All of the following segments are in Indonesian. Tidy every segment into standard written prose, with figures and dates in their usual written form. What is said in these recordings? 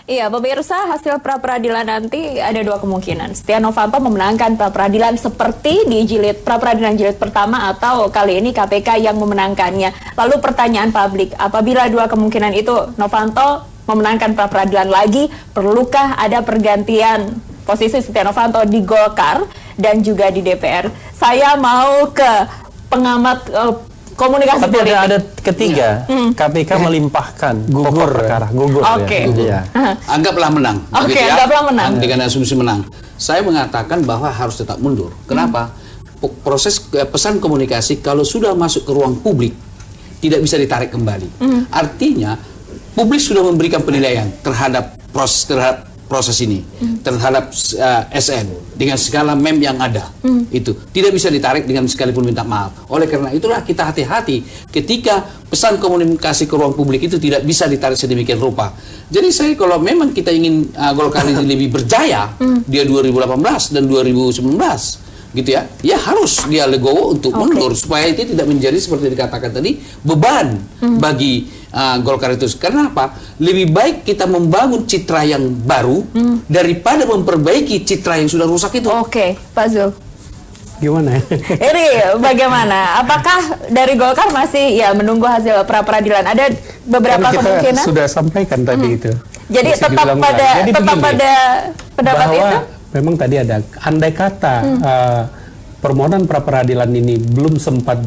Iya, pemirsa, hasil pra-peradilan nanti ada dua kemungkinan. Setia Novanto memenangkan pra-peradilan seperti di pra-peradilan jilid pertama, atau kali ini KPK yang memenangkannya. Lalu pertanyaan publik, apabila dua kemungkinan itu Novanto memenangkan pra-peradilan lagi, perlukah ada pergantian posisi Setia Novanto di Golkar dan juga di DPR? Saya mau ke pengamat komunikasi tapi politik. ada ketiga, KPK melimpahkan gugur perkara, gugur. Oke. Ya. Anggaplah menang. Oke, begitu ya. anggaplah menang. Dengan asumsi menang. Saya mengatakan bahwa harus tetap mundur. Kenapa? Proses pesan komunikasi kalau sudah masuk ke ruang publik tidak bisa ditarik kembali. Artinya publik sudah memberikan penilaian terhadap proses ini, terhadap SN dengan segala meme yang ada, itu tidak bisa ditarik dengan sekalipun minta maaf. Oleh karena itulah kita hati-hati ketika pesan komunikasi ke ruang publik itu tidak bisa ditarik sedemikian rupa. Jadi saya kalau memang kita ingin Golkar ini lebih berjaya dia 2018 dan 2019 gitu ya, ya harus dia legowo untuk mundur supaya itu tidak menjadi seperti dikatakan tadi beban bagi Golkar itu. Karena apa? Lebih baik kita membangun citra yang baru daripada memperbaiki citra yang sudah rusak itu. Oke, Pak Zul. Gimana? Ini bagaimana? Apakah dari Golkar masih ya menunggu hasil pra-peradilan? Ada beberapa kemungkinan? Sudah sampaikan tadi itu. Jadi masih tetap pada Jadi tetap begini, pada pendapat bahwa itu? Memang tadi ada andai kata permohonan pra-peradilan ini belum sempat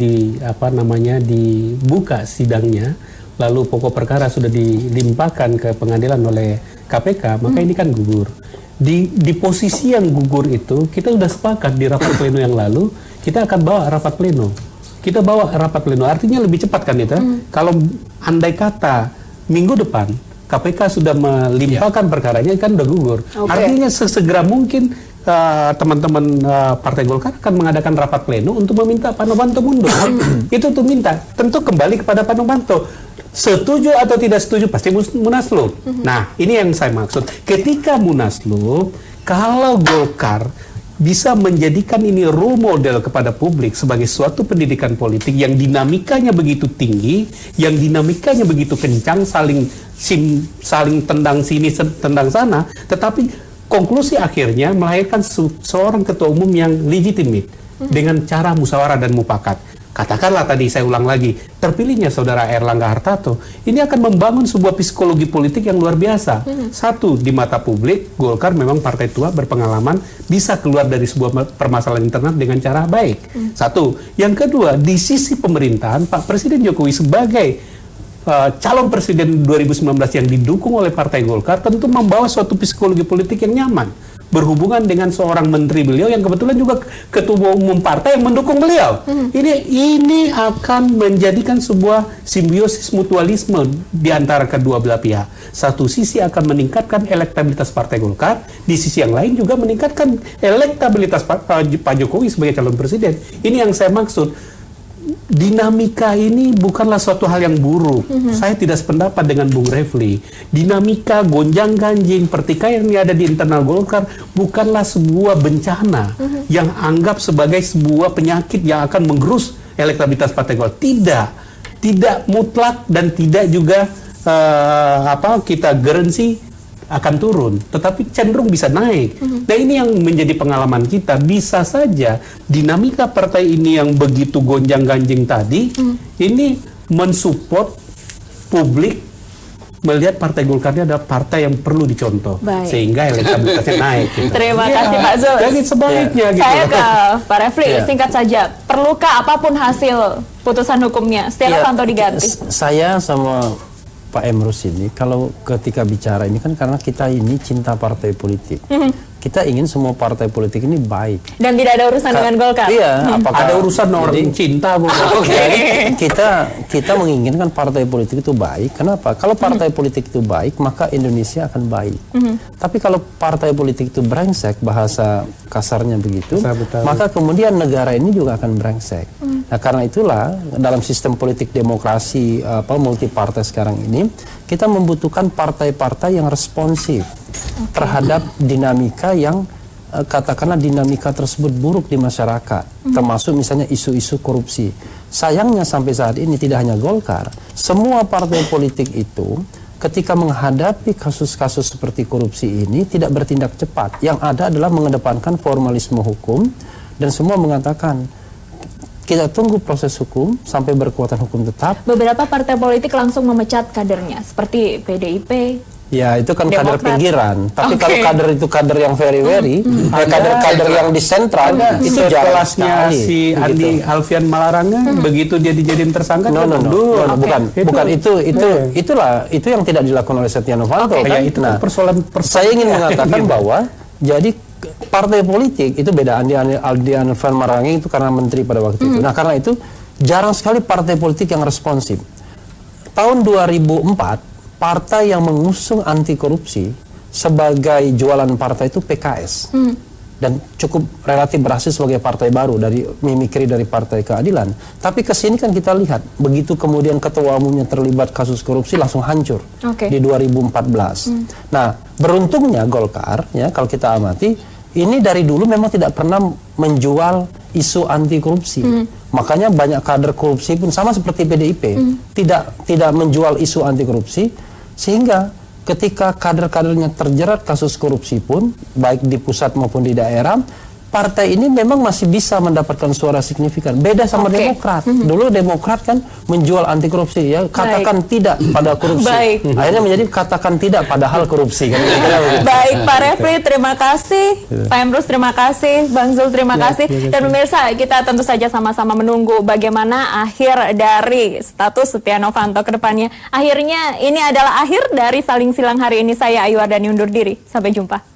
dibuka sidangnya, lalu pokok perkara sudah dilimpahkan ke pengadilan oleh KPK, maka ini kan gugur. Di posisi yang gugur itu, kita sudah sepakat di rapat pleno yang lalu, kita akan bawa rapat pleno. Kita bawa rapat pleno, artinya lebih cepat kan itu. Kalau andai kata minggu depan, KPK sudah melimpahkan perkaranya, kan udah gugur. Artinya sesegera mungkin teman-teman Partai Golkar akan mengadakan rapat pleno untuk meminta Pak Novanto mundur. Itu tuh minta. Tentu kembali kepada Pak Novanto. Setuju atau tidak setuju pasti munaslup. Nah, ini yang saya maksud. Ketika munaslup, kalau Golkar bisa menjadikan ini role model kepada publik sebagai suatu pendidikan politik yang dinamikanya begitu tinggi, yang dinamikanya begitu kencang, saling tendang sini, tendang sana, tetapi konklusi akhirnya melahirkan seorang ketua umum yang legitimate dengan cara musyawarah dan mufakat. Katakanlah tadi, saya ulang lagi, terpilihnya saudara Erlangga Hartarto, ini akan membangun sebuah psikologi politik yang luar biasa. Satu, di mata publik, Golkar memang partai tua berpengalaman, bisa keluar dari sebuah permasalahan internal dengan cara baik. Satu. Yang kedua, di sisi pemerintahan, Pak Presiden Jokowi sebagai calon presiden 2019 yang didukung oleh Partai Golkar tentu membawa suatu psikologi politik yang nyaman berhubungan dengan seorang menteri beliau yang kebetulan juga ketua umum partai yang mendukung beliau. Ini akan menjadikan sebuah simbiosis mutualisme di antara kedua belah pihak. Satu sisi akan meningkatkan elektabilitas Partai Golkar, di sisi yang lain juga meningkatkan elektabilitas Pak Jokowi sebagai calon presiden. Ini yang saya maksud. Dinamika ini bukanlah suatu hal yang buruk. Saya tidak sependapat dengan Bung Refli. Dinamika gonjang-ganjing pertikaian yang ada di internal Golkar bukanlah sebuah bencana yang anggap sebagai sebuah penyakit yang akan menggerus elektabilitas Partai Golkar. Tidak mutlak dan tidak juga kita garansi akan turun, tetapi cenderung bisa naik. Nah, ini yang menjadi pengalaman kita. Bisa saja dinamika partai ini yang begitu gonjang-ganjing tadi, ini mensupport publik melihat Partai Golkar ini adalah partai yang perlu dicontoh. Sehingga elektabilitasnya naik. Gitu. Terima kasih Pak Zul. Jadi sebaliknya gitu. Saya ke Pak Refli, singkat saja. Perlukah apapun hasil putusan hukumnya, Setia Novanto diganti? Saya sama Pak Emrus ini, kalau ketika bicara ini kan karena kita ini cinta partai politik. Kita ingin semua partai politik ini baik. Dan tidak ada urusan dengan Golkar? Iya. Ada urusan orang cinta. Kita menginginkan partai politik itu baik. Kenapa? Kalau partai politik itu baik, maka Indonesia akan baik. Tapi kalau partai politik itu brengsek, bahasa kasarnya begitu, maka kemudian negara ini juga akan brengsek. Nah, karena itulah dalam sistem politik demokrasi multipartai sekarang ini, kita membutuhkan partai-partai yang responsif terhadap dinamika yang katakanlah dinamika tersebut buruk di masyarakat, termasuk misalnya isu-isu korupsi. Sayangnya sampai saat ini tidak hanya Golkar, semua partai politik itu ketika menghadapi kasus-kasus seperti korupsi ini tidak bertindak cepat. Yang ada adalah mengedepankan formalisme hukum, dan semua mengatakan kita tunggu proses hukum sampai berkekuatan hukum tetap. Beberapa partai politik langsung memecat kadernya, seperti PDIP. Ya, itu kan kader Demokrat. pinggiran. Tapi kalau kader itu kader yang very, kader-kader yang di sentral, itu jarang kelasnya sekali. si Andi Alfian Malarangga, begitu dia dijadiin tersangka, No, bukan itu yang tidak dilakukan oleh Setia Novanto. Ya, Kan? itu Nah, persoalan saya ingin mengatakan bahwa jadi partai politik itu beda. Andi Alfian Malarangga itu karena menteri pada waktu itu. Nah, karena itu jarang sekali partai politik yang responsif. Tahun 2004 partai yang mengusung anti korupsi sebagai jualan partai itu PKS, dan cukup relatif berhasil sebagai partai baru dari mimikri dari Partai Keadilan. Tapi kesini kan kita lihat begitu kemudian ketua umumnya terlibat kasus korupsi langsung hancur di 2014. Nah, beruntungnya Golkar ya kalau kita amati ini dari dulu memang tidak pernah menjual isu anti korupsi. Makanya banyak kader korupsi pun sama seperti PDIP tidak menjual isu anti korupsi. Sehingga ketika kader-kadernya terjerat kasus korupsi pun, baik di pusat maupun di daerah, partai ini memang masih bisa mendapatkan suara signifikan. Beda sama Demokrat. Dulu Demokrat kan menjual anti korupsi, ya katakan tidak pada korupsi. Akhirnya menjadi katakan tidak padahal korupsi. Kan? Baik, Pak Refli, terima kasih. Pak Emrus, terima kasih. Bang Zul, terima kasih. Dan pemirsa, kita tentu saja sama-sama menunggu bagaimana akhir dari status Setia Novanto ke depannya. Akhirnya, ini adalah akhir dari Saling Silang hari ini. Saya Ayu Ardani undur diri. Sampai jumpa.